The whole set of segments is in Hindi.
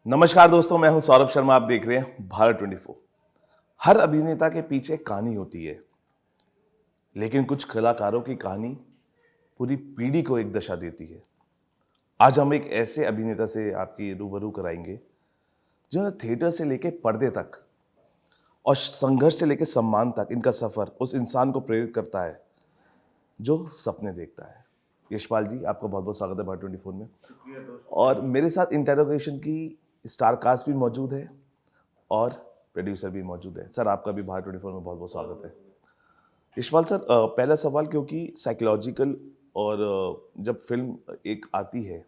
नमस्कार दोस्तों, मैं हूं सौरभ शर्मा। आप देख रहे हैं भारत 24। हर अभिनेता के पीछे एक कहानी होती है, लेकिन कुछ कलाकारों की कहानी पूरी पीढ़ी को एक दशा देती है। आज हम एक ऐसे अभिनेता से आपकी रूबरू कराएंगे जो थिएटर से लेके पर्दे तक और संघर्ष से लेके सम्मान तक इनका सफर उस इंसान को प्रेरित करता है जो सपने देखता है। यशपाल जी, आपका बहुत बहुत स्वागत है भारत 24 में। और मेरे साथ इंटेरोगेशन की स्टार कास्ट भी मौजूद है और प्रोड्यूसर भी मौजूद है। सर, आपका भी भारत 24 में बहुत बहुत स्वागत है। यशपाल सर, पहला सवाल, क्योंकि साइकोलॉजिकल और जब फिल्म एक आती है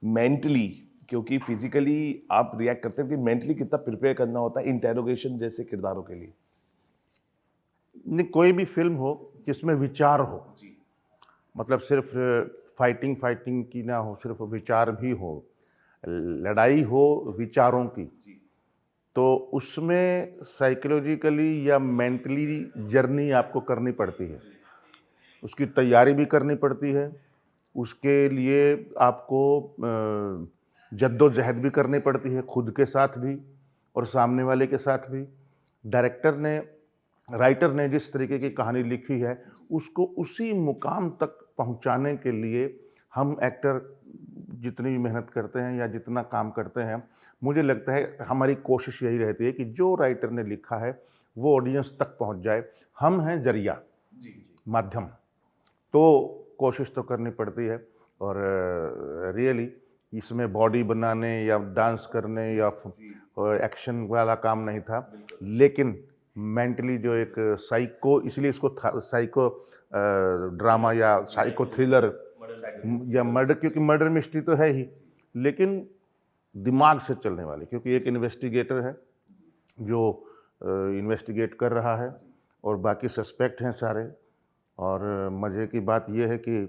मेंटली, क्योंकि फिजिकली आप रिएक्ट करते हैं कि मेंटली कितना प्रिपेयर करना होता है इंटेरोगेशन जैसे किरदारों के लिए। नहीं, कोई भी फिल्म हो जिसमें विचार हो, मतलब सिर्फ फाइटिंग की ना हो, सिर्फ विचार भी हो, लड़ाई हो विचारों की, तो उसमें साइकोलॉजिकली या मेंटली जर्नी आपको करनी पड़ती है। उसकी तैयारी भी करनी पड़ती है, उसके लिए आपको जद्दोजहद भी करनी पड़ती है, खुद के साथ भी और सामने वाले के साथ भी। डायरेक्टर ने, राइटर ने जिस तरीके की कहानी लिखी है, उसको उसी मुकाम तक पहुंचाने के लिए हम एक्टर जितनी भी मेहनत करते हैं या जितना काम करते हैं, मुझे लगता है हमारी कोशिश यही रहती है कि जो राइटर ने लिखा है वो ऑडियंस तक पहुंच जाए। हम हैं जरिया, माध्यम, तो कोशिश तो करनी पड़ती है। और रियली इसमें बॉडी बनाने या डांस करने या एक्शन वाला काम नहीं था, लेकिन मेंटली जो एक साइको, इसलिए इसको साइको ड्रामा या साइको थ्रिलर या मर्डर, क्योंकि मर्डर मिस्ट्री तो है ही, लेकिन दिमाग से चलने वाली, क्योंकि एक इन्वेस्टिगेटर है जो इन्वेस्टिगेट कर रहा है और बाकी सस्पेक्ट हैं सारे। और मज़े की बात यह है कि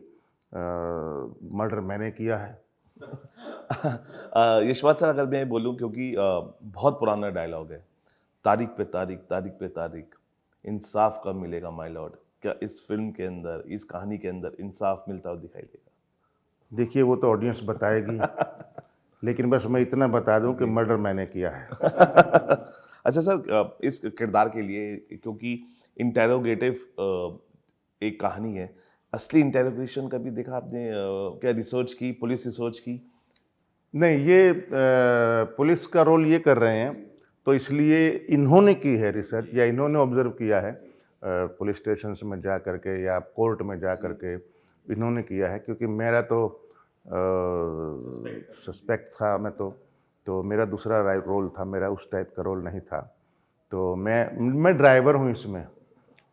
मर्डर मैंने किया है। यशपाल सर, अगर मैं बोलूं, क्योंकि बहुत पुराना डायलॉग है, तारीख पे तारीख, तारीख पे तारीख, इंसाफ कब मिलेगा माय लॉर्ड। क्या इस फिल्म के अंदर, इस कहानी के अंदर इंसाफ मिलता हुआ दिखाई देगा? देखिए, वो तो ऑडियंस बताएगी, लेकिन बस मैं इतना बता दूं कि मर्डर मैंने किया है। अच्छा सर, इस किरदार के लिए, क्योंकि इंटेरोगेटिव एक कहानी है, असली इंटेरोगेशन कभी देखा आपने? क्या रिसर्च की, पुलिस रिसर्च की? नहीं, ये पुलिस का रोल ये कर रहे हैं, तो इसलिए इन्होंने की है रिसर्च, या इन्होंने ऑब्जर्व किया है पुलिस स्टेशन में जा करके या कोर्ट में जा करके इन्होंने किया है। क्योंकि मेरा तो सस्पेक्ट था, मैं तो मेरा दूसरा रोल था, मेरा उस टाइप का रोल नहीं था। तो मैं ड्राइवर हूँ इसमें,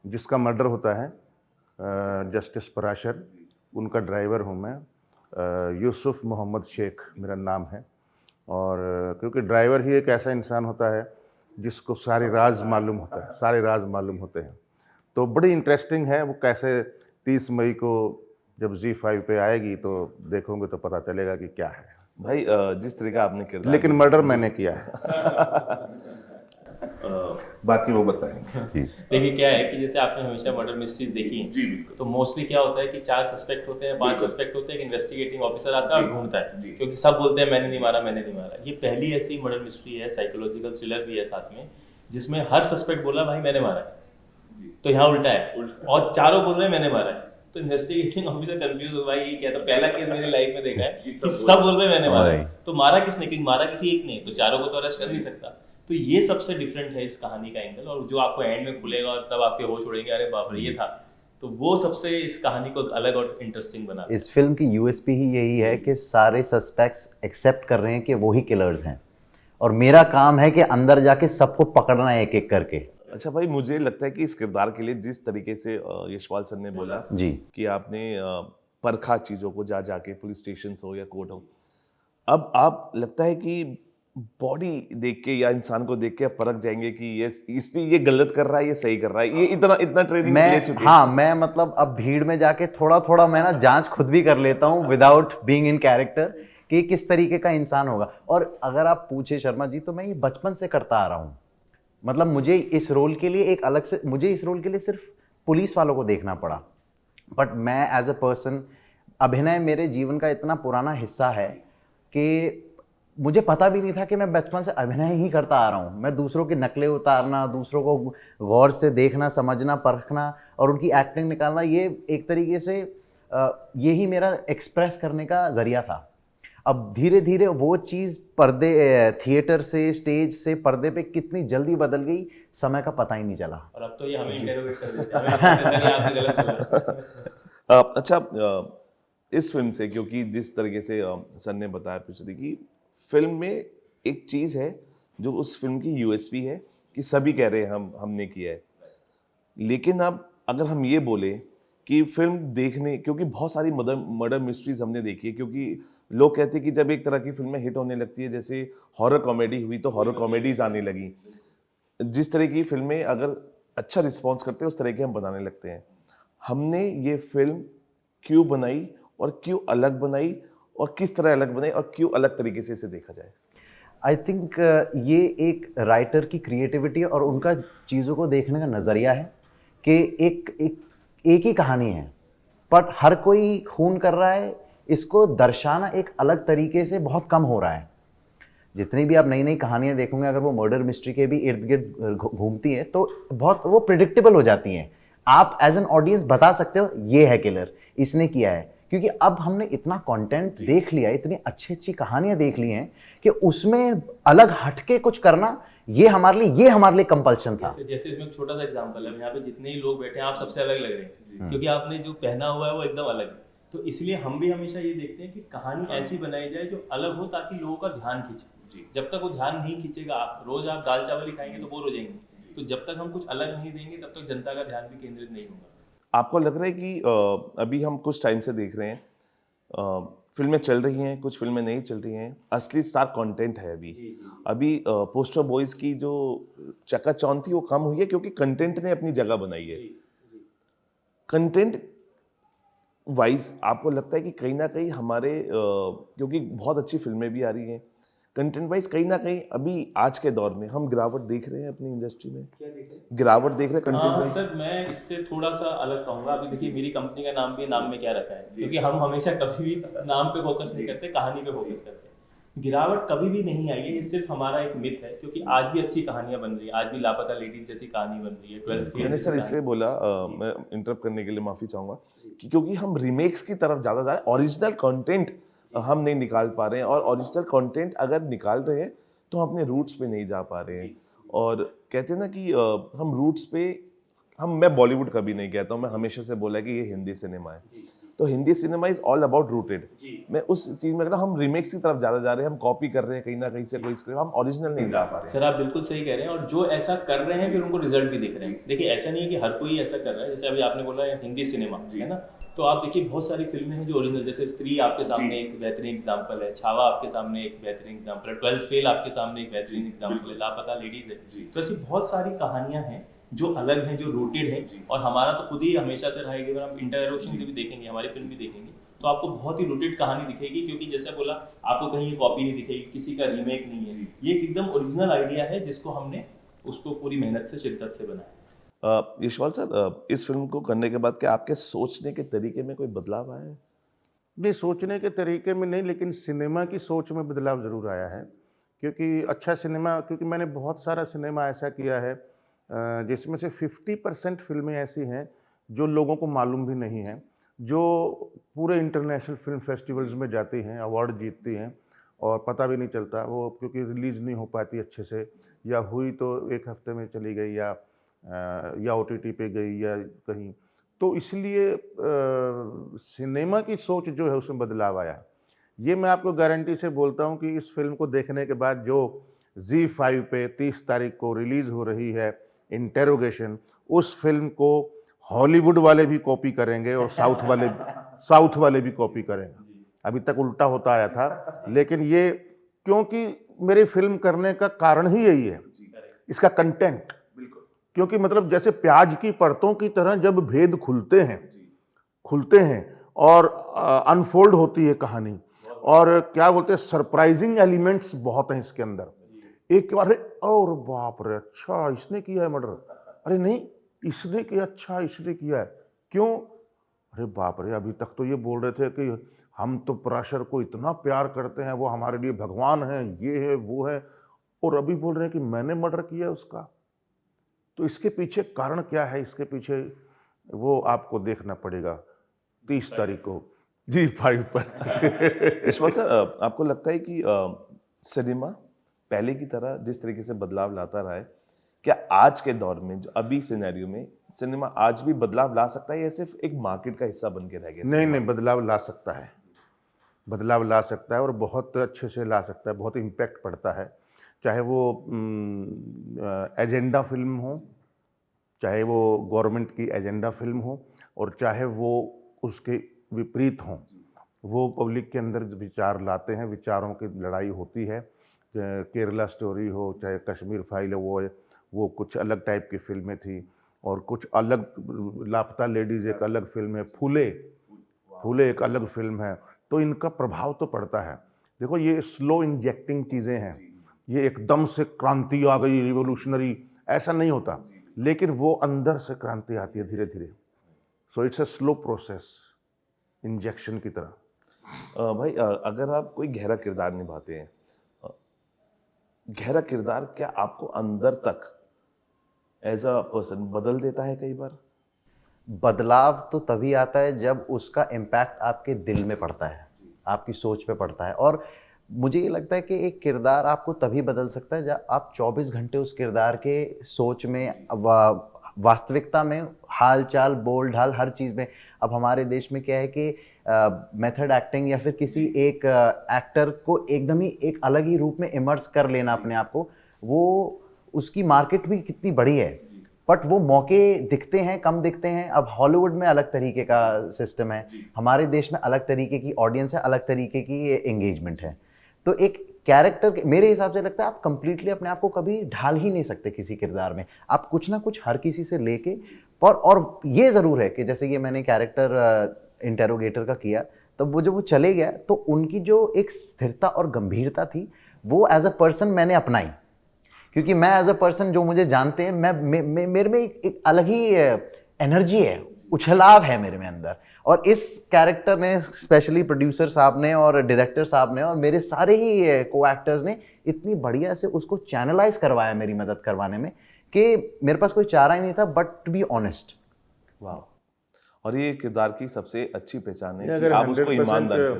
जिसका मर्डर होता है, जस्टिस पराशर, उनका ड्राइवर हूँ मैं। यूसुफ मोहम्मद शेख मेरा नाम है। और क्योंकि ड्राइवर ही एक ऐसा इंसान होता है जिसको सारे राज मालूम होता है, सारे राज मालूम होते हैं। तो बड़ी इंटरेस्टिंग है वो। कैसे 30 मई को जब Z5 पे आएगी तो देखोगे तो पता चलेगा कि क्या है। भाई, जिस तरीका आपने किरदार, लेकिन मर्डर मैंने किया है। बाकी वो बताएंगे। देखिए, क्या है कि जैसे आपने हमेशा मर्डर मिस्ट्रीज देखी हैं, जी, तो मोस्टली क्या होता है कि 4 सस्पेक्ट होते हैं, 5 सस्पेक्ट होते हैं, एक इन्वेस्टिगेटिंग ऑफिसर आता है और ढूंढता है, क्योंकि सब बोलते हैं मैंने नहीं मारा, मैंने नहीं मारा। ये पहली ऐसी मर्डर मिस्ट्री है, साइकोलॉजिकल थ्रिलर भी है साथ में, जिसमें हर सस्पेक्ट बोला भाई मैंने मारा है। तो यहाँ उल्टा है, और चारों बोल रहे हैं मैंने मारा है। तो इन्वेस्टिगेटिंग ऑफिसर कंफ्यूज हो, भाई ये क्या? तो पहला केस मैंने लाइफ में देखा है कि सब बोल रहे हैं मैंने मारा है, तो मारा किसने? क्योंकि मारा किसी एक ने, तो चारों को तो अरेस्ट कर नहीं सकता। तो ये सबसे डिफरेंट है इस कहानी का एंगल, और जो आपको एंड में खुलेगा और तब आपके होश उड़ेंगे, अरे बाप रे ये था। तो वो सबसे इस कहानी को अलग और इंटरेस्टिंग बना। इस फिल्म की यूएसपी ही यही है कि सारे सस्पेक्ट्स एक्सेप्ट कर रहे हैं कि वो ही किलर्स हैं, और मेरा काम है कि अंदर जाके सबको पकड़ना है एक एक करके। अच्छा भाई, मुझे लगता है कि इस किरदार के लिए जिस तरीके से यशपाल सर ने बोला जी, कि आपने परखा चीज़ों को, जा जाके पुलिस स्टेशन हो या कोर्ट हो, अब आप लगता है कि बॉडी देख के या इंसान को देख के आप परख जाएंगे कि ये गलत कर रहा है, ये सही कर रहा है, ये इतना इतना ट्रेनिंग ले चुके हैं? हाँ, मैं मतलब अब भीड़ में जाके थोड़ा थोड़ा मैं ना जांच खुद भी कर लेता हूँ विदाउट बीइंग इन कैरेक्टर, कि किस तरीके का इंसान होगा। और अगर आप पूछे शर्मा जी, तो मैं ये बचपन से करता आ रहा हूँ। मतलब मुझे इस रोल के लिए एक अलग से, मुझे इस रोल के लिए सिर्फ पुलिस वालों को देखना पड़ा, बट मैं एज अ पर्सन, अभिनय मेरे जीवन का इतना पुराना हिस्सा है कि मुझे पता भी नहीं था कि मैं बचपन से अभिनय ही करता आ रहा हूँ। मैं दूसरों की नकलें उतारना, दूसरों को गौर से देखना, समझना, परखना और उनकी एक्टिंग निकालना, ये एक तरीके से यही मेरा एक्सप्रेस करने का ज़रिया था। अब धीरे धीरे वो चीज़ पर्दे, थिएटर से, स्टेज से पर्दे पे कितनी जल्दी बदल गई, समय का पता ही नहीं चला। और अब तो ये हमें इंटरोगेट कर देते हैं, हमें कहते हैं, "नहीं, आपने गलत बोला।" अच्छा, इस फिल्म से, क्योंकि जिस तरीके से सर ने बताया पिछले की फिल्म में एक चीज़ है जो उस फिल्म की यूएसपी है कि सभी कह रहे हैं हमने किया है, लेकिन अब अगर हम ये बोले कि फिल्म देखने, क्योंकि बहुत सारी मर्डर मिस्ट्रीज हमने देखी है, क्योंकि लोग कहते हैं कि जब एक तरह की फिल्में हिट होने लगती है, जैसे हॉरर कॉमेडी हुई तो हॉरर कॉमेडीज आने लगी, जिस तरह की फिल्में अगर अच्छा रिस्पॉन्स करते हैं उस तरह के हम बनाने लगते हैं। हमने ये फिल्म क्यों बनाई और क्यों अलग बनाई, और किस तरह अलग बनाई और क्यों अलग तरीके से इसे देखा जाए? आई थिंक ये एक राइटर की क्रिएटिविटी और उनका चीज़ों को देखने का नज़रिया है कि एक ही कहानी है, बट हर कोई खून कर रहा है, इसको दर्शाना एक अलग तरीके से बहुत कम हो रहा है। जितनी भी आप नई नई कहानियाँ देखोगे, अगर वो मर्डर मिस्ट्री के भी इर्द गिर्द घूमती हैं तो बहुत वो प्रिडिक्टेबल हो जाती हैं। आप एज एन ऑडियंस बता सकते हो ये है किलर, इसने किया है, क्योंकि अब हमने इतना कंटेंट देख लिया, इतनी अच्छी अच्छी कहानियां देख ली हैं कि उसमें अलग हटके कुछ करना ये हमारे लिए कंपल्शन था। जैसे इसमें एक छोटा सा एग्जांपल है, यहाँ पे जितने ही लोग बैठे हैं आप सबसे अलग लग रहे हैं, क्योंकि आपने जो पहना हुआ है वो एकदम अलग है। तो इसलिए हम भी हमेशा ये देखते हैं कि कहानी ऐसी बनाई जाए जो अलग हो, ताकि लोगों का ध्यान खींचे। जब तक वो ध्यान नहीं खींचेगा, रोज आप दाल चावल ही खाएंगे तो बोर हो जाएंगे। तो जब तक हम कुछ अलग नहीं देंगे तब तक जनता का ध्यान भी केंद्रित नहीं होगा। आपको लग रहा है कि अभी हम कुछ टाइम से देख रहे हैं, फिल्में चल रही हैं, कुछ फिल्में नहीं चल रही हैं, असली स्टार कंटेंट है अभी पोस्टर बॉयज की जो चकाचौंध थी वो कम हुई है, क्योंकि कंटेंट ने अपनी जगह बनाई है। कंटेंट वाइज आपको लगता है कि कहीं ना कहीं हमारे क्योंकि बहुत अच्छी फिल्में भी आ रही हैं, कंटेंट वाइज कहीं ना कहीं अभी आज के दौर में हम गिरावट देख रहे हैं अपनी इंडस्ट्री में? क्या देख रहे हैं? गिरावट देख रहे हैं कंटेंट हाँ वाइज? सर, मैं इससे थोड़ा सा अलग कहूंगा। अभी देखिए, मेरी कंपनी का नाम भी नाम में क्या रखा है, क्योंकि हम हमेशा कभी भी नाम पे फोकस नहीं करते, कहानी पे फोकस करते हैं। गिरावट कभी भी नहीं आई है, ये सिर्फ हमारा एक मिथ है, क्योंकि आज भी अच्छी कहानियां बन रही है। आज भी लापता लेडीज जैसी कहानी बन रही है, 12th फेल मैंने जैसी सर कहानी। इसलिए बोला, मैं इंटरप्ट करने के लिए माफी चाहूंगा, कि क्योंकि हम रीमेक्स की तरफ ज्यादा जा रहे हैं, ओरिजिनल कंटेंट हम नहीं निकाल पा रहे हैं, और ओरिजिनल कंटेंट अगर निकाल रहे हैं तो हम अपने रूट्स पे नहीं जा पा रहे हैं। और कहते हैं ना कि हम रूट्स पे, मैं बॉलीवुड कभी नहीं कहता हूँ, मैं हमेशा से बोला कि ये हिंदी सिनेमा है, तो Hindi cinema is all about rooted. मैं उस चीज में कहता हूँ, हम रीमेक्स की तरफ ज्यादा जा रहे हैं, हम कॉपी कर रहे हैं कहीं ना कहीं से कोई स्क्रिप्ट, हम ओरिजिनल नहीं जा पा रहे हैं। सर आप बिल्कुल सही कह रहे हैं, और जो ऐसा कर रहे हैं फिर उनको रिजल्ट भी दिख रहे हैं। देखिए, ऐसा नहीं है कि हर कोई ऐसा कर रहा है। जैसे अभी आपने बोला हिंदी सिनेमा है ना, तो आप देखिए बहुत सारी फिल्में हैं जो ओरिजिनल, जैसे स्त्री आपके सामने एक बेहतरीन एग्जाम्पल है, छावा आपके सामने एक बेहतरीन एग्जाम्पल है, 12th फेल आपके सामने एक बेहतरीन एग्जाम्पल है, लापता लेडीज है। तो ऐसी बहुत सारी कहानियां हैं जो अलग हैं, जो रूटेड हैं। और हमारा तो खुद ही हमेशा से रहा है कि अगर हम इंटररोशन भी देखेंगे, हमारी फिल्म भी देखेंगे, तो आपको बहुत ही रूटेड कहानी दिखेगी, क्योंकि जैसे बोला, आपको कहीं कॉपी नहीं दिखेगी, किसी का रीमेक नहीं है। ये एकदम ओरिजिनल आइडिया है, जिसको हमने उसको पूरी मेहनत से, शिद्दत से बनाया। यशपाल सर, इस फिल्म को करने के बाद क्या आपके सोचने के तरीके में कोई बदलाव आया है? नहीं, सोचने के तरीके में नहीं, लेकिन सिनेमा की सोच में बदलाव ज़रूर आया है। क्योंकि अच्छा सिनेमा, क्योंकि मैंने बहुत सारा सिनेमा ऐसा किया है जिसमें से 50% फिल्में ऐसी हैं जो लोगों को मालूम भी नहीं है, जो पूरे इंटरनेशनल फिल्म फेस्टिवल्स में जाती हैं, अवार्ड जीतती हैं, और पता भी नहीं चलता वो, क्योंकि रिलीज़ नहीं हो पाती अच्छे से, या हुई तो एक हफ्ते में चली गई, या OTT पे गई, या कहीं। तो इसलिए सिनेमा की सोच जो है उसमें बदलाव आया है। ये मैं आपको गारंटी से बोलता हूँ कि इस फिल्म को देखने के बाद जो ZEE5 पे 30 तारीख को रिलीज़ हो रही है इंटेरोगेशन, उस फिल्म को हॉलीवुड वाले भी कॉपी करेंगे और साउथ वाले भी कॉपी करेंगे। अभी तक उल्टा होता आया था, लेकिन ये, क्योंकि मेरी फिल्म करने का कारण ही यही है, इसका कंटेंट। क्योंकि मतलब जैसे प्याज की परतों की तरह जब भेद खुलते हैं और अनफोल्ड होती है कहानी, और क्या बोलते हैं, सरप्राइजिंग एलिमेंट्स बहुत हैं इसके अंदर। एक बार और बाप रे, अच्छा इसने किया है मर्डर, अरे नहीं इसने किया, अच्छा इसने किया है, क्यों, अरे बाप रे, अभी तक तो ये बोल रहे थे कि हम तो पराशर को इतना प्यार करते हैं, वो हमारे लिए भगवान हैं, ये है वो है, और अभी बोल रहे हैं कि मैंने मर्डर किया उसका। तो इसके पीछे कारण क्या है, इसके पीछे वो आपको देखना पड़ेगा 30 तारीख को Zee5 पर। यशवंत सर, आपको लगता है कि सिनेमा पहले की तरह जिस तरीके से बदलाव लाता रहा है, क्या आज के दौर में जो अभी सिनेरियो में सिनेमा आज भी बदलाव ला सकता है या सिर्फ एक मार्केट का हिस्सा बन के रह गया? नहीं नहीं, बदलाव ला सकता है, बदलाव ला सकता है और बहुत अच्छे से ला सकता है, बहुत इम्पैक्ट पड़ता है। चाहे वो एजेंडा फिल्म हो, चाहे वो गवर्नमेंट की एजेंडा फिल्म हो, और चाहे वो उसके विपरीत हों, वो पब्लिक के अंदर विचार लाते हैं, विचारों की लड़ाई होती है। केरला स्टोरी हो, चाहे कश्मीर फाइल हो, वो कुछ अलग टाइप की फिल्में थी, और कुछ अलग, लापता लेडीज़ एक अलग फिल्म है, फूले फूले एक अलग फिल्म है। तो इनका प्रभाव तो पड़ता है। देखो, ये स्लो इंजेक्टिंग चीज़ें हैं, ये एकदम से क्रांति आ गई रिवोल्यूशनरी, ऐसा नहीं होता, लेकिन वो अंदर से क्रांति आती है धीरे धीरे। So it's a slow process, injection की तरह। भाई, अगर आप कोई गहरा किरदार निभाते हैं, गहरा किरदार क्या आपको अंदर तक एज अ पर्सन बदल देता है? कई बार बदलाव तो तभी आता है जब उसका इम्पैक्ट आपके दिल में पड़ता है, आपकी सोच पे पड़ता है। और मुझे ये लगता है कि एक किरदार आपको तभी बदल सकता है जब आप 24 घंटे उस किरदार के सोच में, वास्तविकता में, हाल चाल, बोल ढाल, हर चीज़ में। अब हमारे देश में क्या है कि मेथड एक्टिंग या फिर किसी एक एक्टर को एकदम ही एक अलग ही रूप में इमर्स कर लेना अपने आप को, वो उसकी मार्केट भी कितनी बड़ी है, बट वो मौके दिखते हैं, कम दिखते हैं। अब हॉलीवुड में अलग तरीके का सिस्टम है, हमारे देश में अलग तरीके की ऑडियंस है, अलग तरीके की एंगेजमेंट है। तो एक कैरेक्टर, मेरे हिसाब से लगता है आप कंप्लीटली अपने आप को कभी ढाल ही नहीं सकते किसी किरदार में। आप कुछ ना कुछ हर किसी से लेके, और ये ज़रूर है कि जैसे ये मैंने कैरेक्टर इंटेरोगेटर का किया, तब वो जब वो चले गया तो उनकी जो एक स्थिरता और गंभीरता थी, वो एज अ पर्सन मैंने अपनाई। क्योंकि मैं एज अ पर्सन, जो मुझे जानते हैं, मेरे में एक अलग ही एनर्जी है, उछलाव है मेरे में अंदर। और इस कैरेक्टर ने, स्पेशली प्रोड्यूसर साहब ने और डायरेक्टर साहब ने और मेरे सारे ही को एक्टर्स ने इतनी बढ़िया से उसको चैनलाइज करवाया मेरी मदद करवाने में, कि मेरे पास कोई चारा ही नहीं था बट टू बी ऑनेस्ट। वाह! और ये किरदार की सबसे अच्छी पहचान है कि अगर आप उसको ईमानदारी से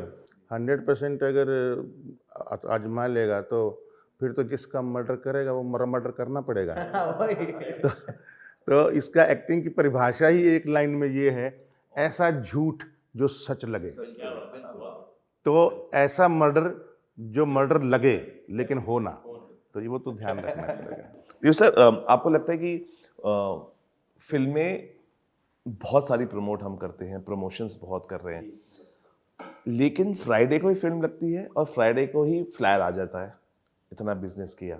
100% अगर आजमा लेगा, तो फिर तो जिसका मर्डर करेगा वो मर्डर करना पड़ेगा। तो इसका एक्टिंग की परिभाषा ही एक लाइन में ये है, ऐसा झूठ जो सच लगे। तो ऐसा मर्डर जो मर्डर लगे लेकिन हो ना, तो ये वो तो ध्यान रखना पड़ेगा। पीयूष सर, आपको लगता है कि फिल्में बहुत सारी प्रमोट हम करते हैं, प्रमोशंस बहुत कर रहे हैं, लेकिन फ्राइडे को ही फिल्म लगती है और फ्राइडे को ही फ्लायर आ जाता है, इतना बिजनेस किया।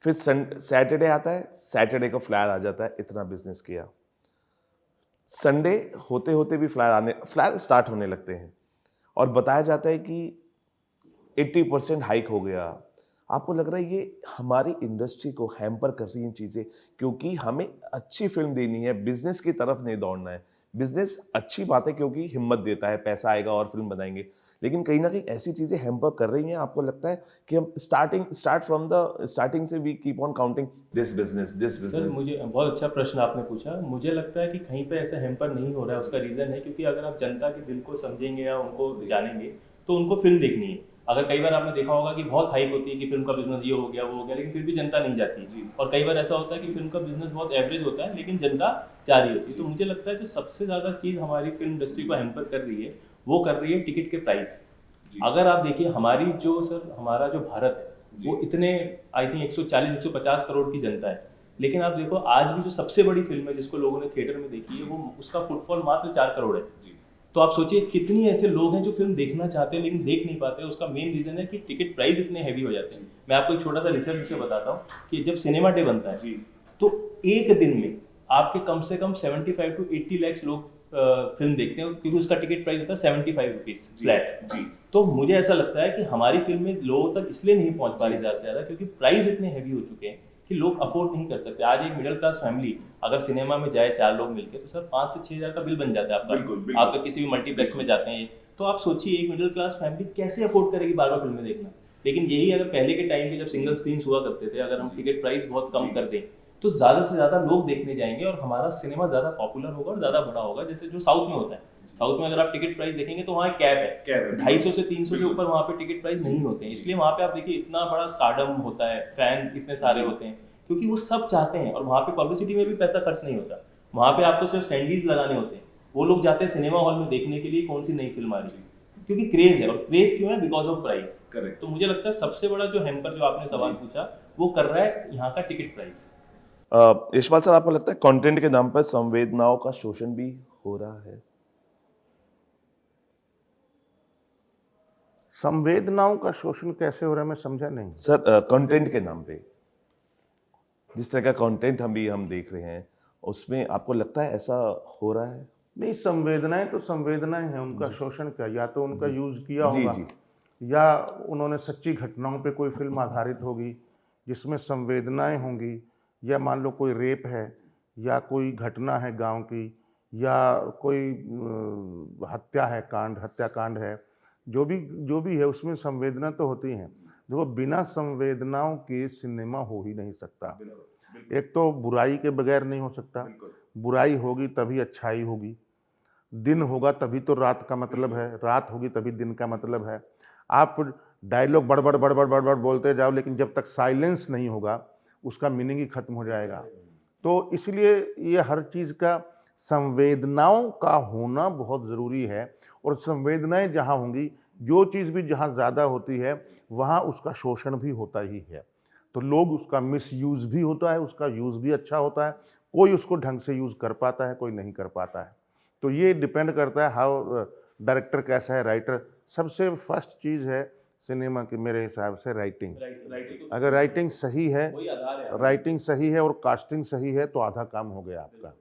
फिर सैटरडे आता है, सैटरडे को फ्लायर आ जाता है, इतना बिजनेस किया। संडे होते होते भी फ्लायर स्टार्ट होने लगते हैं और बताया जाता है कि 80% हाइक हो गया। आपको लग रहा है ये हमारी इंडस्ट्री को हैम्पर कर रही हैं चीज़ें, क्योंकि हमें अच्छी फिल्म देनी है, बिजनेस की तरफ नहीं दौड़ना है। बिजनेस अच्छी बात है क्योंकि हिम्मत देता है, पैसा आएगा और फिल्म बनाएंगे, लेकिन कहीं ना कहीं ऐसी चीज़ें हैम्पर कर रही हैं। आपको लगता है कि हम स्टार्टिंग से we keep on counting this business. Sir, मुझे बहुत अच्छा प्रश्न आपने पूछा। मुझे लगता है कि कहीं पे ऐसा हैम्पर नहीं हो रहा है। उसका रीज़न है क्योंकि अगर आप जनता के दिल को समझेंगे या उनको जानेंगे तो उनको फिल्म देखनी है। अगर कई बार आपने देखा होगा कि बहुत हाइप होती है कि फिल्म का बिजनेस ये हो गया वो हो गया, लेकिन फिर भी जनता नहीं जाती। और कई बार ऐसा होता है कि फिल्म का बिजनेस बहुत एवरेज होता है लेकिन जनता जा रही होती है। तो मुझे लगता है जो सबसे ज़्यादा चीज़ हमारी फिल्म इंडस्ट्री को हैम्पर कर रही है वो कर रही है टिकट के प्राइस। अगर आप देखिए हमारा जो भारत है वो इतने आई थिंक 140-150 करोड़ की जनता है, लेकिन आप देखो आज भी जो सबसे बड़ी फिल्म है जिसको लोगों ने थिएटर में देखी है वो उसका फुटफॉल मात्र 4 करोड़ है। तो आप सोचिए कितनी ऐसे लोग हैं जो फिल्म देखना चाहते हैं लेकिन देख नहीं पाते। उसका मेन रीजन है कि टिकट प्राइस इतने हैवी हो जाते हैं। मैं आपको एक छोटा सा रिसर्च इसमें बताता हूँ कि जब सिनेमा डे बनता है तो एक दिन में आपके कम से कम 75 to 80 लाख लोग फिल्म देखते हैं, क्योंकि उसका टिकट प्राइस होता है 75 रुपीज फ्लैट। तो मुझे ऐसा लगता है कि हमारी फिल्में लोगों तक इसलिए नहीं पहुंच पा रही ज़्यादा से ज़्यादा क्योंकि प्राइस इतने हैवी हो चुके हैं कि लोग अफोर्ड नहीं कर सकते। आज एक मिडिल क्लास फैमिली अगर सिनेमा में जाए 4 लोग मिलकर तो सर 5 से 6 हज़ार का बिल बन जाता है आपका। आपका किसी भी मल्टीप्लेक्स में जाते हैं तो आप सोचिए एक मिडिल क्लास फैमिली कैसे अफोर्ड करेगी बार बार फिल्में देखना। लेकिन यही अगर पहले के टाइम पे जब सिंगल स्क्रीन हुआ करते थे, अगर हम टिकट प्राइस बहुत कम कर दें तो ज्यादा से ज्यादा लोग देखने जाएंगे और हमारा सिनेमा ज्यादा पॉपुलर होगा और ज्यादा बड़ा होगा। जैसे जो साउथ में होता है, साउथ में अगर आप टिकट प्राइस देखेंगे तो वहाँ कैप है, 250 से 300 से ऊपर वहाँ पे टिकट प्राइस नहीं होते हैं। इसलिए वहाँ पे आप देखिए इतना बड़ा स्टारडम होता है, फैन इतने सारे होते हैं, क्योंकि वो सब चाहते हैं। और वहाँ पे पब्लिसिटी में भी पैसा खर्च नहीं होता, वहाँ पे आपको सिर्फ स्टैंडीज लगाने होते हैं। वो लोग जाते हैं सिनेमा हॉल में देखने के लिए कौन सी नई फिल्म आ रही है, क्योंकि क्रेज है। और क्रेज क्यों है? Because of price. करेक्ट। तो मुझे लगता है सबसे बड़ा जो हैम्पर जो आपने सवाल पूछा वो कर रहा है यहाँ का टिकट प्राइस। यशपाल सर, आपको लगता है कंटेंट के नाम पर संवेदनाओं का शोषण भी हो रहा है? संवेदनाओं का शोषण कैसे हो रहा है, मैं समझा नहीं। सर, कंटेंट के नाम पे जिस तरह का कंटेंट हम देख रहे हैं, उसमें आपको लगता है ऐसा हो रहा है? नहीं, संवेदनाएं तो संवेदनाएं हैं, उनका शोषण क्या, या तो उनका यूज किया जी होगा जी। या उन्होंने सच्ची घटनाओं पे कोई फिल्म आधारित होगी जिसमें संवेदनाएं होंगी, या मान लो कोई रेप है या कोई घटना है गांव की, या कोई हत्या है, हत्याकांड है, जो भी है उसमें संवेदना तो होती हैं। देखो, बिना संवेदनाओं के सिनेमा हो ही नहीं सकता। एक तो बुराई के बगैर नहीं हो सकता, बुराई होगी तभी अच्छाई होगी, दिन होगा तभी तो रात का मतलब है, रात होगी तभी दिन का मतलब है। आप डायलॉग बड़बड़ बड़बड़ बड़बड़ बोलते जाओ, लेकिन जब तक साइलेंस नहीं होगा उसका मीनिंग ही खत्म हो जाएगा। तो इसलिए ये हर चीज़ का संवेदनाओं का होना बहुत ज़रूरी है, और संवेदनाएं जहाँ होंगी, जो चीज़ भी जहाँ ज़्यादा होती है वहाँ उसका शोषण भी होता ही है। तो लोग उसका मिसयूज़ भी होता है, उसका यूज़ भी अच्छा होता है, कोई उसको ढंग से यूज़ कर पाता है, कोई नहीं कर पाता है। तो ये डिपेंड करता है हाउ डायरेक्टर कैसा है, राइटर। सबसे फर्स्ट चीज़ है सिनेमा की मेरे हिसाब से राइटिंग। अगर राइटिंग सही है, राइटिंग सही है और कास्टिंग सही है तो आधा काम हो गया आपका।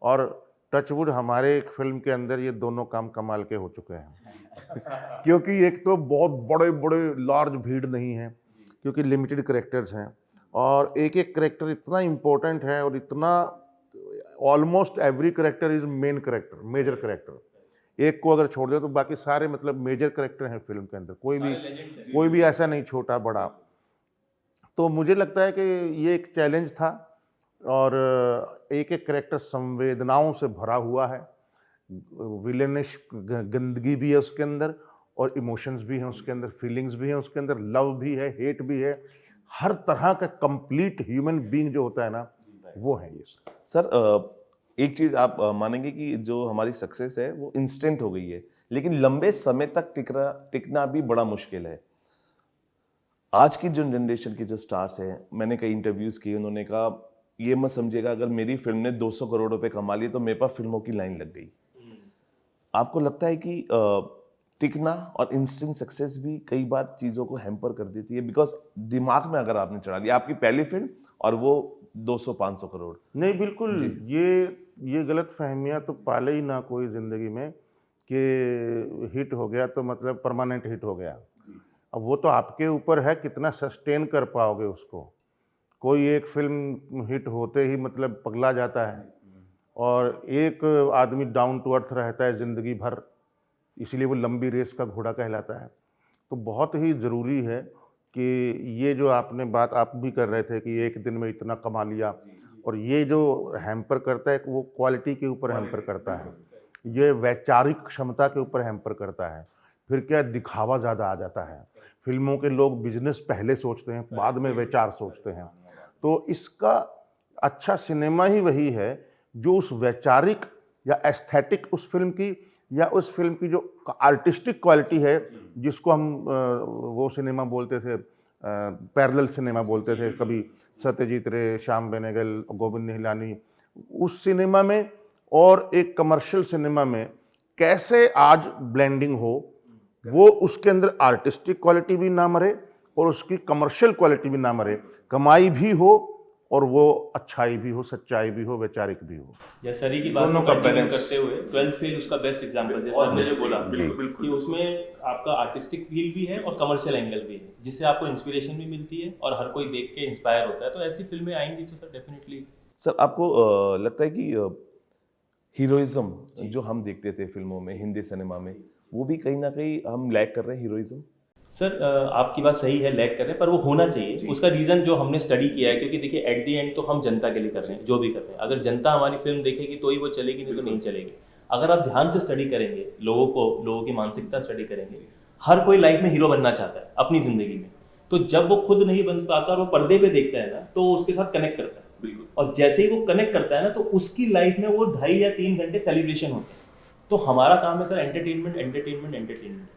और टचवुड हमारे एक फिल्म के अंदर ये दोनों काम कमाल के हो चुके हैं क्योंकि एक तो बहुत बड़े बड़े लार्ज भीड़ नहीं है, क्योंकि लिमिटेड कैरेक्टर्स हैं, और एक एक कैरेक्टर इतना इम्पोर्टेंट है, और इतना almost every character is main character, major character. एक को अगर छोड़ दे तो बाकी सारे मतलब मेजर कैरेक्टर हैं फिल्म के अंदर, कोई भी ऐसा नहीं छोटा बड़ा। तो मुझे लगता है कि ये एक चैलेंज था, और एक एक कैरेक्टर संवेदनाओं से भरा हुआ है, विलेनिश गंदगी भी है उसके अंदर, और इमोशंस भी हैं उसके अंदर, फीलिंग्स भी हैं उसके अंदर, लव भी है, हेट भी है, हर तरह का कंप्लीट ह्यूमन बीइंग जो होता है ना, वो है ये। सर, एक चीज आप मानेंगे कि जो हमारी सक्सेस है वो इंस्टेंट हो गई है, लेकिन लंबे समय तक टिकना भी बड़ा मुश्किल है। आज की जो जनरेशन के जो स्टार्स हैं, मैंने कई इंटरव्यूज किए, उन्होंने कहा ये मत समझिएगा अगर मेरी फिल्म ने 200 करोड़ रुपए कमा लिए तो मेरे पास फिल्मों की लाइन लग गई। आपको लगता है कि टिकना और इंस्टेंट सक्सेस भी कई बार चीज़ों को हैम्पर कर देती है? बिकॉज दिमाग में अगर आपने चढ़ा लिया आपकी पहली फिल्म और वो 200-500 करोड़। नहीं, बिल्कुल ये गलत फहमियाँ तो पाले ही ना कोई ज़िंदगी में कि हिट हो गया तो मतलब परमानेंट हिट हो गया। अब वो तो आपके ऊपर है कितना सस्टेन कर पाओगे उसको। कोई एक फिल्म हिट होते ही मतलब पगला जाता है, और एक आदमी डाउन टू अर्थ रहता है ज़िंदगी भर, इसीलिए वो लंबी रेस का घोड़ा कहलाता है। तो बहुत ही ज़रूरी है कि ये जो आपने बात आप भी कर रहे थे कि एक दिन में इतना कमा लिया, और ये जो हैम्पर करता है वो क्वालिटी के ऊपर हैम्पर करता है, ये वैचारिक क्षमता के ऊपर हैम्पर करता है। फिर क्या दिखावा ज़्यादा आ जाता है, फिल्मों के लोग बिजनेस पहले सोचते हैं, बाद में विचार सोचते हैं। तो इसका अच्छा सिनेमा ही वही है जो उस वैचारिक या एस्थेटिक उस फिल्म की, या उस फिल्म की जो आर्टिस्टिक क्वालिटी है, जिसको हम वो सिनेमा बोलते थे, पैरेलल सिनेमा बोलते थे, कभी सत्यजीत रे, श्याम बेनेगल, गोविंद निहलानी, उस सिनेमा में और एक कमर्शियल सिनेमा में कैसे आज ब्लेंडिंग हो, वो उसके अंदर आर्टिस्टिक क्वालिटी भी ना मरे और उसकी कमर्शियल क्वालिटी भी ना मरे, कमाई भी हो और वो अच्छाई भी हो, सच्चाई भी हो, वैचारिक भी हो। या सरी की बात दोनों का कंटिन्यू बैलेंस। करते हुए 12th फेल उसका बेस्ट एग्जांपल, जैसे आपने जो बोला कि उसमें आपका आर्टिस्टिक फील भी है और कमर्शियल एंगल भी है, जिससे आपको इंस्पिरेशन भी मिलती है और हर कोई देख के इंस्पायर होता है। तो ऐसी फिल्में आएंगी तो सर डेफिनेटली। सर, आपको लगता है कि हीरोइज्म जो हम देखते थे फिल्मों में, हिंदी सिनेमा में, वो भी कहीं ना कहीं हम लैग कर रहे हैं हीरोइज्म? सर आपकी बात सही है, लैग कर रहे हैं, पर वो होना चाहिए। उसका रीज़न जो हमने स्टडी किया है, क्योंकि देखिए एट द एंड तो हम जनता के लिए कर रहे हैं जो भी कर रहे हैं। अगर जनता हमारी फिल्म देखेगी तो ही वो चलेगी, नहीं तो नहीं चलेगी। अगर आप ध्यान से स्टडी करेंगे, लोगों की मानसिकता स्टडी करेंगे, हर कोई लाइफ में हीरो बनना चाहता है अपनी ज़िंदगी में। तो जब वो खुद नहीं बन पाता और वो पर्दे पे देखता है ना, तो वो उसके साथ कनेक्ट करता है। और जैसे ही वो कनेक्ट करता है ना, तो उसकी लाइफ में वो 2.5 या 3 घंटे सेलिब्रेशन होते हैं। तो हमारा काम है सर एंटरटेनमेंट, एंटरटेनमेंट, एंटरटेनमेंट।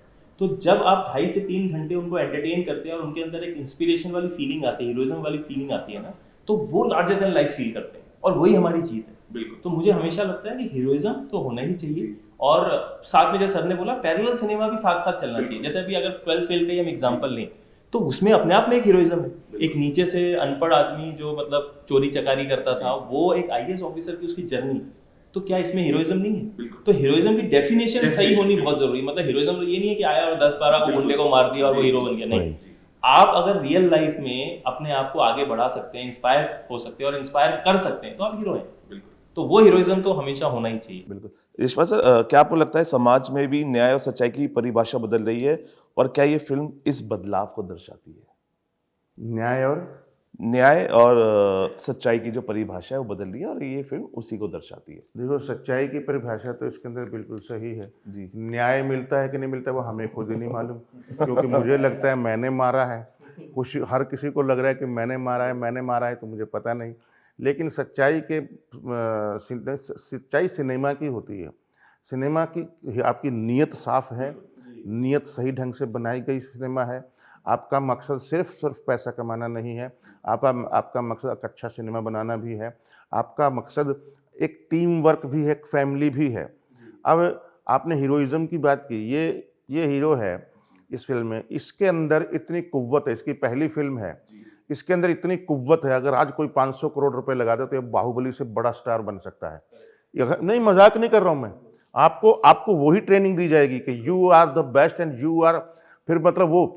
तो जब आप 2.5 से 3 घंटे उनको एंटरटेन करते हैं और उनके अंदर एक इंस्पिरेशन वाली फीलिंग आती है, हीरोइज्म वाली फीलिंग आती है ना, तो वो लार्जर देन लाइफ फील करते हैं, और वही हमारी जीत है। बिल्कुल। तो मुझे हमेशा लगता है कि हीरोइज्म तो होना ही चाहिए, और साथ में जैसे सर ने बोला पैरेलल सिनेमा भी साथ साथ चलना चाहिए। जैसे अभी अगर 12th फेल का ही हम एग्जांपल लें, तो उसमें अपने आप में एक हीरोइज्म है। एक नीचे से अनपढ़ आदमी जो मतलब चोरी चकारी करता था, वो एक IAS ऑफिसर की उसकी जर्नी, तो क्या इसमें हीरोइज्म नहीं है? तो हीरोइज्म की डेफिनेशन सही होनी बहुत जरूरी। मतलब हीरोइज्म तो ये नहीं है कि आया और 10-12 को गुंडे को मार दिया और वो हीरो बन गया, नहीं। आप अगर रियल लाइफ में अपने आप को आगे बढ़ा सकते हैं, इंस्पायर हो सकते हैं और इंस्पायर कर सकते हैं, तो आप हीरो हैं। तो वो हीरोइज्म तो हमेशा होना ही चाहिए। बिल्कुल। यशपाल सर, क्या आपको लगता है समाज में भी न्याय और सच्चाई की परिभाषा बदल रही है, और क्या ये फिल्म इस बदलाव को दर्शाती है? न्याय और सच्चाई की जो परिभाषा है वो बदल रही है, और ये फिल्म उसी को दर्शाती है। देखो, सच्चाई की परिभाषा तो इसके अंदर बिल्कुल सही है जी। न्याय मिलता है कि नहीं मिलता है वो हमें खुद ही नहीं मालूम, क्योंकि मुझे लगता है मैंने मारा है, हर किसी को लग रहा है कि मैंने मारा है, तो मुझे पता नहीं। लेकिन सच्चाई सिनेमा की होती है। सिनेमा की आपकी नीयत साफ है, नीयत सही ढंग से बनाई गई सिनेमा है। आपका मकसद सिर्फ पैसा कमाना नहीं है, आपका मकसद एक अच्छा सिनेमा बनाना भी है। आपका मकसद एक टीम वर्क भी है, एक फैमिली भी है। अब आपने हीरोइज्म की बात की, ये हीरो है इस फिल्म में, इसके अंदर इतनी कुव्वत है, इसकी पहली फिल्म है, इसके अंदर इतनी कुव्वत है। अगर आज कोई 500 करोड़ रुपए लगा दे तो ये बाहुबली से बड़ा स्टार बन सकता है। नहीं, मजाक नहीं कर रहा हूं मैं। आपको वही ट्रेनिंग दी जाएगी कि you are the best and you are, फिर मतलब वो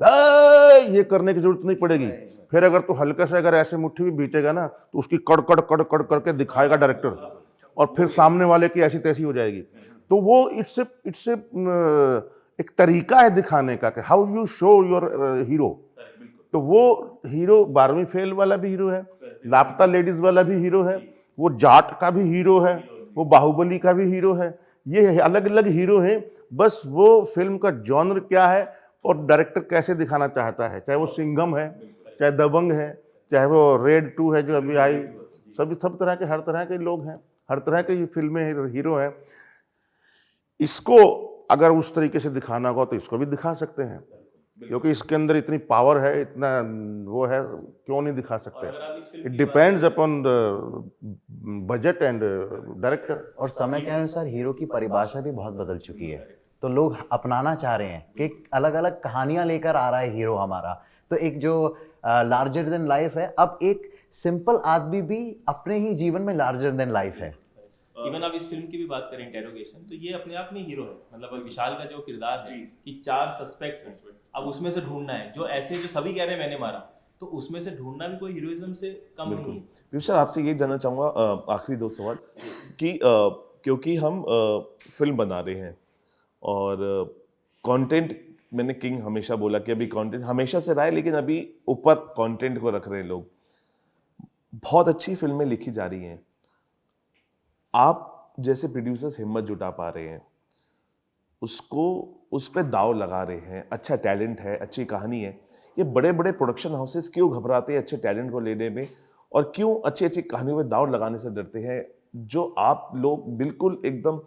ये करने की जरूरत नहीं पड़ेगी। फिर अगर तो हल्का से अगर ऐसे मुट्ठी भी बीचेगा ना, तो उसकी कड़ करके दिखाएगा डायरेक्टर, और फिर सामने वाले की ऐसी तैसी हो जाएगी। तो वो इट्स एक तरीका है दिखाने का कि how you show your hero. तो वो हीरो 12वीं फेल वाला भी हीरो है, लापता लेडीज वाला भी हीरो है, वो जाट का भी हीरो है, वो बाहुबली का भी हीरो है। ये अलग अलग हीरो हैं, बस वो फिल्म का जॉनर क्या है और डायरेक्टर कैसे दिखाना चाहता है। चाहे वो सिंघम है, चाहे दबंग है, चाहे वो रेड 2 है जो अभी आई, सब तरह के, हर तरह के लोग हैं, हर तरह के ये फिल्में हीरो हैं। इसको अगर उस तरीके से दिखाना होगा तो इसको भी दिखा सकते हैं, क्योंकि इसके अंदर इतनी पावर है, इतना वो है, क्यों नहीं दिखा सकते। It depends upon the budget and director. और समय के अनुसार हीरो की परिभाषा भी बहुत बदल चुकी है, तो लोग अपनाना चाह रहे हैं कि अलग अलग कहानियां लेकर आ रहा है हीरो हमारा। तो एक जो लार्जर देन लाइफ है, अब एक सिंपल आदमी भी अपने ही जीवन में लार्जर देन लाइफ है। इवन आप इस फिल्म की भी बात करें इंटेरोगेशन, तो ये अपने आप में हीरो है। मतलब विशाल का जो किरदार है कि 4 सस्पेक्ट हैं, अब उसमें से ढूंढना है जो ऐसे जो सभी कह रहे हैं मैंने मारा, तो उसमें से ढूंढना भी कोई हीरोइज्म से कम नहीं है। विशाल, आपसे ये जानना चाहूँगा आखिरी 2 सवाल कि क्योंकि हम फिल्म बना रहे हैं और कंटेंट, मैंने किंग हमेशा बोला कि अभी कंटेंट हमेशा से रहा है, लेकिन अभी ऊपर कंटेंट को रख रहे हैं लोग। बहुत अच्छी फिल्में लिखी जा रही हैं, आप जैसे प्रोड्यूसर्स हिम्मत जुटा पा रहे हैं, उसको उस पर दाव लगा रहे हैं, अच्छा टैलेंट है, अच्छी कहानी है, ये बड़े बड़े प्रोडक्शन हाउसेस क्यों घबराते हैं अच्छे टैलेंट को लेने में, और क्यों अच्छी अच्छी कहानियों में दाव लगाने से डरते हैं, जो आप लोग बिल्कुल एकदम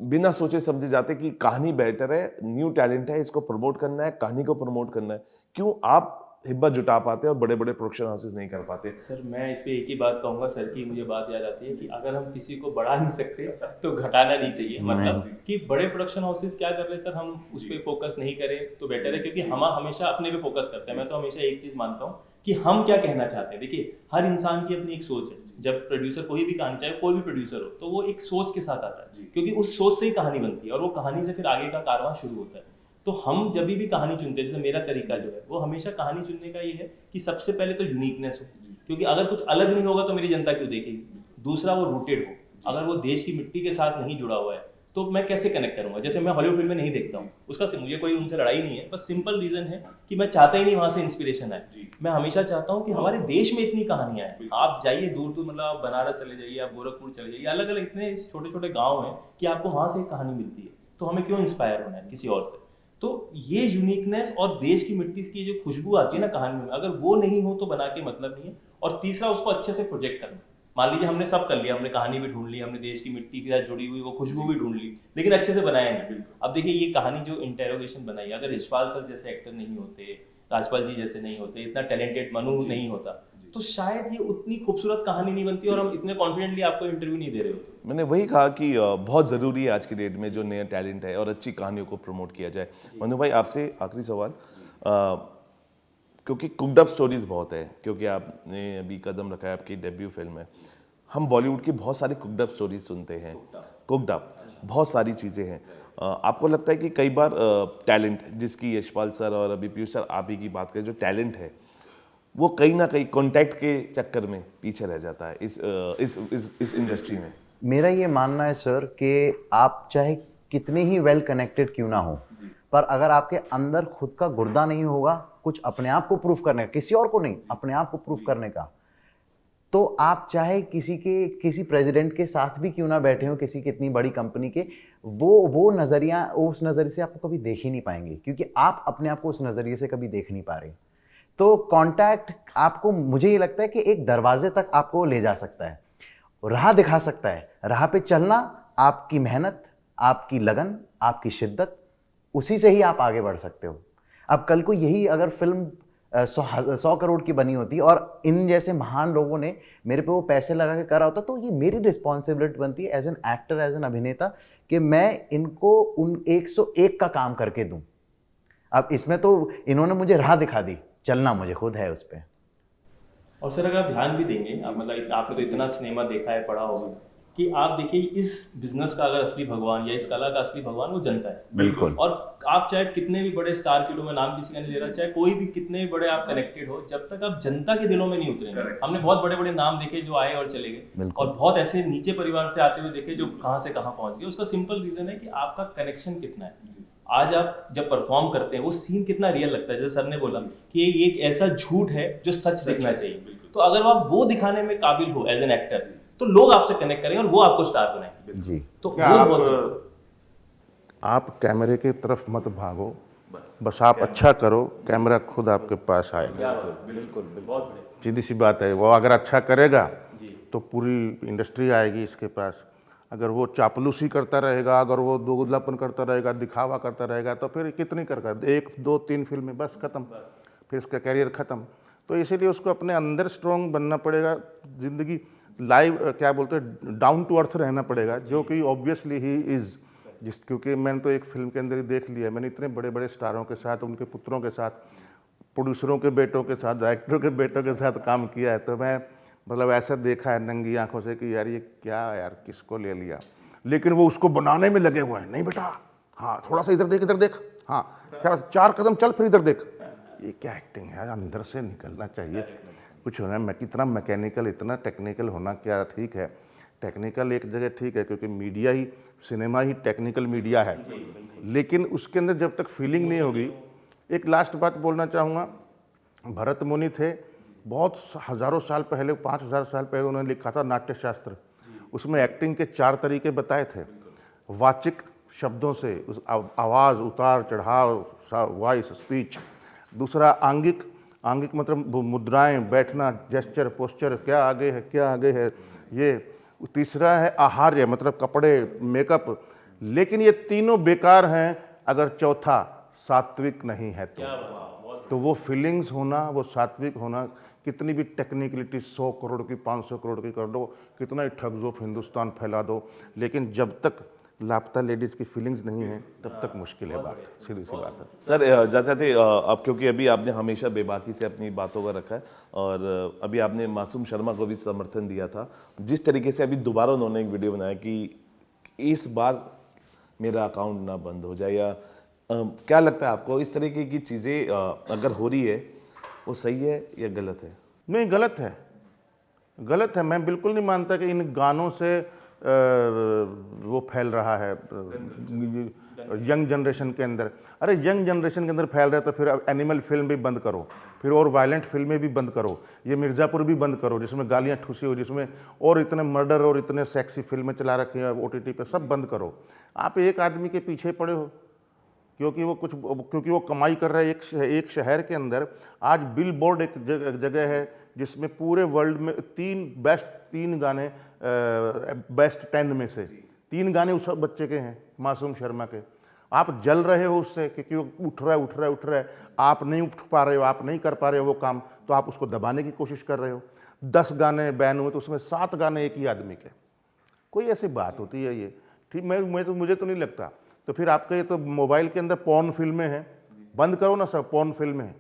बिना सोचे समझे जाते कि कहानी बेटर है, न्यू टैलेंट है, इसको प्रमोट करना है, कहानी को प्रमोट करना है, क्यों आप हिम्मत जुटा पाते हैं और बड़े बड़े प्रोडक्शन हाउसेस नहीं कर पाते? सर मैं इस पे एक ही बात कहूँगा, सर की मुझे बात याद आती है कि अगर हम किसी को बढ़ा नहीं सकते तो घटाना नहीं चाहिए। मतलब कि बड़े प्रोडक्शन हाउसेस क्या कर रहे हैं सर, हम उस पर फोकस नहीं करें तो बेटर है, क्योंकि हम हमेशा अपने पे फोकस करते हैं। मैं तो हमेशा एक चीज़ मानता हूँ कि हम क्या कहना चाहते हैं। देखिए हर इंसान की अपनी एक सोच है, जब प्रोड्यूसर कोई भी कहानी, चाहे कोई भी प्रोड्यूसर हो, तो वो एक सोच के साथ आता है, क्योंकि उस सोच से ही कहानी बनती है और वो कहानी से फिर आगे का कारवां शुरू होता है। तो हम जब भी कहानी चुनते हैं, जैसे मेरा तरीका जो है वो हमेशा कहानी चुनने का ये है कि सबसे पहले तो यूनिकनेस हो, क्योंकि अगर कुछ अलग नहीं होगा तो मेरी जनता क्यों देखेगी। दूसरा वो रूटेड हो, अगर वो देश की मिट्टी के साथ नहीं जुड़ा हुआ है तो मैं कैसे कनेक्ट करूंगा? जैसे मैं हॉलीवुड फिल्में नहीं देखता हूँ, उसका मुझे कोई उनसे लड़ाई नहीं है, बस सिंपल रीजन है कि मैं चाहता ही नहीं वहां से इंस्पिरेशन आए। मैं हमेशा चाहता हूँ कि हमारे देश में इतनी कहानियां हैं। आप जाइए दूर दूर, मतलब आप बनारस चले जाइए, आप गोरखपुर चले जाइए, अलग अलग इतने छोटे छोटे गाँव हैं कि आपको वहां से एक कहानी मिलती है। तो हमें क्यों इंस्पायर होना है किसी और से? तो ये यूनिकनेस और देश की मिट्टी की जो खुशबू आती है ना कहानी में, अगर वो नहीं हो तो बना के मतलब नहीं है। और तीसरा, उसको अच्छे से प्रोजेक्ट करना। मान लीजिए हमने सब कर लिया, हमने कहानी भी ढूंढ ली, हमने देश की मिट्टी के साथ जुड़ी हुई वो खुशबू भी ढूंढ ली, लेकिन अच्छे से बनाया नहीं। अब देखिए ये कहानी जो इंटेरोगेशन बनाई, अगर यशपाल सर जैसे एक्टर नहीं होते, राजपाल जी जैसे नहीं होते, इतना टैलेंटेड मनु नहीं होता, तो शायद ये उतनी खूबसूरत कहानी नहीं बनती और हम इतने कॉन्फिडेंटली आपको इंटरव्यू नहीं दे रहे होते। मैंने वही कहा कि बहुत ज़रूरी है आज की डेट में जो नया टैलेंट है और अच्छी कहानियों को प्रमोट किया जाए। मनु भाई, आपसे आखिरी सवाल, क्योंकि कुकड अप स्टोरीज बहुत है, क्योंकि आपने अभी कदम रखा है, आपकी डेब्यू फिल्म है। हम बॉलीवुड की बहुत सारी कुकड अप स्टोरीज सुनते हैं, कुकड अप बहुत सारी चीज़ें हैं। आपको लगता है कि कई बार टैलेंट, जिसकी यशपाल सर और अभी पीयूष सर आप ही की बात करें, जो टैलेंट है वो कहीं ना कहीं कॉन्टैक्ट के चक्कर में पीछे रह जाता है इस इंडस्ट्री में? मेरा ये मानना है सर कि आप चाहे कितने ही वेल कनेक्टेड क्यों ना हो, पर अगर आपके अंदर खुद का गुर्दा नहीं होगा कुछ अपने आप को प्रूफ करने का, किसी और को नहीं, अपने आप को प्रूफ करने का, तो आप चाहे किसी प्रेसिडेंट के साथ भी क्यों ना बैठे हो, किसी कितनी बड़ी कंपनी के, वो नज़रिया, उस नज़रिए से आपको कभी देख ही नहीं पाएंगे, क्योंकि आप अपने आप को उस नज़रिए से कभी देख नहीं पा रहे। तो कांटेक्ट आपको, मुझे ये लगता है कि एक दरवाजे तक आपको ले जा सकता है, राह दिखा सकता है। राह पे चलना आपकी मेहनत, आपकी लगन, आपकी शिद्दत, उसी से ही आप आगे बढ़ सकते हो। अब कल को यही अगर फिल्म 100 करोड़ की बनी होती और इन जैसे महान लोगों ने मेरे पे वो पैसे लगा के करा होता, तो ये मेरी रिस्पॉन्सिबिलिटी बनती है as an actor, as an अभिनेता, कि मैं इनको उन 101 का काम करके दूं। अब इसमें तो इन्होंने मुझे राह दिखा दी, चलना मुझे खुद है उस पर। और सर अगर आप ध्यान भी देंगे, आप मतलब आपने तो इतना सिनेमा देखा है, पढ़ा होगा, कि आप देखिए इस बिजनेस का अगर असली भगवान या इस कला का असली भगवान वो जनता है। बिल्कुल। और आप चाहे कितने भी बड़े स्टार के लो, मैं नाम किसी का नहीं ले रहा, चाहे कोई भी कितने भी बड़े आप कनेक्टेड हो, जब तक आप जनता के दिलों में नहीं उतरेंगे। हमने बहुत बड़े बड़े नाम देखे जो आए और चले गए, और बहुत ऐसे नीचे परिवार से आते हुए देखे जो कहाँ से कहाँ पहुंच गए। उसका सिंपल रीजन है कि आपका कनेक्शन कितना है। आज आप जब परफॉर्म करते हैं वो सीन कितना रियल लगता है। जैसे सर ने बोला कि ये एक ऐसा झूठ है जो सच दिखना चाहिए, तो अगर आप वो दिखाने में काबिल हो एज एन एक्टर, तो लोग आपसे कनेक्ट करेंगे और वो आपको स्टार बनाएंगे जी। तो आप कैमरे की तरफ मत भागो, बस आप अच्छा करो, कैमरा खुद आपके पास आएगा। बिल्कुल, बहुत बड़े, सीधी सी बात है। वो अगर अच्छा करेगा तो पूरी इंडस्ट्री आएगी इसके पास। अगर वो चापलूसी करता रहेगा, अगर वो दोगलापन करता रहेगा, दिखावा करता रहेगा, तो फिर कितनी कर 1, 2, 3 फिल्में बस खत्म, फिर इसका कैरियर खत्म। तो इसीलिए उसको अपने अंदर स्ट्रॉन्ग बनना पड़ेगा, ज़िंदगी लाइव क्या बोलते हैं, डाउन टू अर्थ रहना पड़ेगा, जो कि ऑब्वियसली ही इज़। क्योंकि मैंने तो एक फिल्म के अंदर ही देख लिया, मैंने इतने बड़े बड़े स्टारों के साथ, उनके पुत्रों के साथ, प्रोड्यूसरों के बेटों के साथ, डायरेक्टरों के बेटों के साथ काम किया है। तो मैं मतलब ऐसा देखा है नंगी आंखों से कि यार ये क्या यार, किसको ले लिया। लेकिन वो उसको बनाने में लगे हुए हैं। नहीं बेटा, हाँ थोड़ा सा इधर देख, हाँ 4 कदम चल, फिर इधर देख। ये क्या एक्टिंग है, अंदर से निकलना चाहिए कुछ होना। मैं इतना मैकेनिकल, इतना टेक्निकल होना क्या ठीक है? टेक्निकल एक जगह ठीक है, क्योंकि मीडिया ही, सिनेमा ही टेक्निकल मीडिया है, लेकिन उसके अंदर जब तक फीलिंग नहीं होगी। एक लास्ट बात बोलना चाहूँगा, भरत मुनि थे, बहुत हज़ारों साल पहले, 5000 साल पहले उन्होंने लिखा था नाट्यशास्त्र। उसमें एक्टिंग के 4 तरीके बताए थे। वाचिक शब्दों से, उस आवाज़, उतार चढ़ाव, वॉइस, स्पीच। दूसरा आंगिक मतलब मुद्राएं, बैठना, जेस्चर, पोस्चर, क्या आगे है, क्या आगे है ये। तीसरा है आहार्य, मतलब कपड़े, मेकअप। लेकिन ये तीनों बेकार हैं अगर चौथा सात्विक नहीं है तो वो फीलिंग्स होना, वो सात्विक होना, कितनी भी टेक्निकलिटी 100 करोड़ की, 500 करोड़ की कर दो, कितना ही ठग दो, हिंदुस्तान फैला दो, लेकिन जब तक लापता लेडीज़ की फीलिंग्स नहीं है तब तक मुश्किल है बात, सीधी सी बात है। सर जाते थे अब, क्योंकि अभी आपने हमेशा बेबाकी से अपनी बातों का रखा है, और अभी आपने मासूम शर्मा को भी समर्थन दिया था, जिस तरीके से अभी दोबारा उन्होंने एक वीडियो बनाया कि इस बार मेरा अकाउंट ना बंद हो जाए, या क्या लगता है आपको इस तरीके की चीज़ें अगर हो रही है वो सही है या गलत है? नहीं, गलत है, गलत है। मैं बिल्कुल नहीं मानता कि इन गानों से वो फैल रहा है यंग जनरेशन के अंदर। अरे यंग जनरेशन के अंदर फैल रहा है तो फिर अब एनिमल फिल्म भी बंद करो, फिर और वायलेंट फिल्में भी बंद करो, ये मिर्ज़ापुर भी बंद करो जिसमें गालियाँ ठूसी हो, जिसमें और इतने मर्डर और इतने सेक्सी फिल्में चला रखी हैं OTT पे, सब बंद करो। आप एक आदमी के पीछे पड़े हो क्योंकि वो कमाई कर रहा है। एक शहर के अंदर आज बिल बोर्ड एक जगह है जिसमें पूरे वर्ल्ड में 3 गाने बेस्ट 10 में से 3 गाने उस बच्चे के हैं, मासूम शर्मा के। आप जल रहे हो उससे क्योंकि वो उठ रहा है, आप नहीं उठ पा रहे हो, आप नहीं कर पा रहे हो वो काम, तो आप उसको दबाने की कोशिश कर रहे हो। 10 गाने बैन हुए तो उसमें 7 गाने एक ही आदमी के। कोई ऐसी बात होती है ये? ठीक, मुझे तो नहीं लगता। तो फिर आपका ये तो मोबाइल के अंदर पॉर्न फिल्में हैं, बंद करो ना सब पॉर्न फिल्में।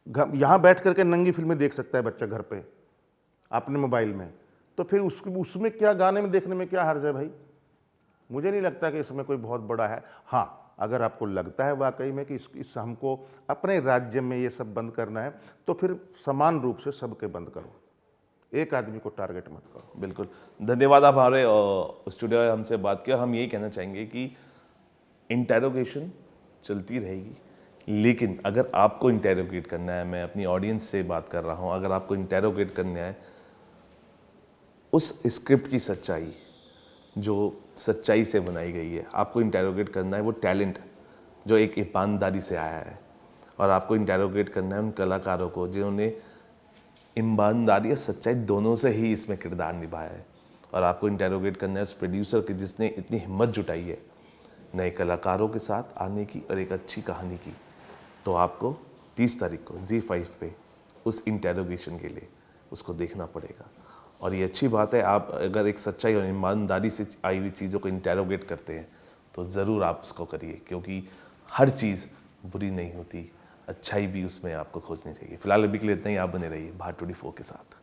यहाँ बैठ करके नंगी फिल्में देख सकता है बच्चा घर पे अपने मोबाइल में, तो फिर उसमें क्या गाने में देखने में क्या हर्ज है भाई? मुझे नहीं लगता कि इसमें कोई बहुत बड़ा है। हाँ, अगर आपको लगता है वाकई में कि इस हमको अपने राज्य में ये सब बंद करना है तो फिर समान रूप से सबके बंद करो, एक आदमी को टारगेट मत करो। बिल्कुल, धन्यवाद आप हमारे स्टूडियो में हमसे बात किया। हम यही कहना चाहेंगे कि इंटेरोगेशन चलती रहेगी, लेकिन अगर आपको इंटेरोगेट करना है, मैं अपनी ऑडियंस से बात कर रहा हूँ, अगर आपको इंटेरोगेट करना है उस स्क्रिप्ट की सच्चाई जो सच्चाई से बनाई गई है, आपको इंटेरोगेट करना है वो टैलेंट जो एक ईमानदारी से आया है, और आपको इंटेरोगेट करना है उन कलाकारों को जिन्होंने ईमानदारी और सच्चाई दोनों से ही इसमें किरदार निभाया है, और आपको इंटेरोगेट करना है उस प्रोड्यूसर की जिसने इतनी हिम्मत जुटाई है नए कलाकारों के साथ आने की और एक अच्छी कहानी की। तो आपको 30 तारीख को ZEE5 पे उस इंटेरोगेशन के लिए उसको देखना पड़ेगा। और ये अच्छी बात है, आप अगर एक सच्चाई और ईमानदारी से आई हुई चीज़ों को इंटेरोगेट करते हैं तो ज़रूर आप उसको करिए, क्योंकि हर चीज़ बुरी नहीं होती, अच्छाई भी उसमें आपको खोजनी चाहिए। फिलहाल अभी के लिए इतना ही, आप बने रहिए भारत 24 के साथ।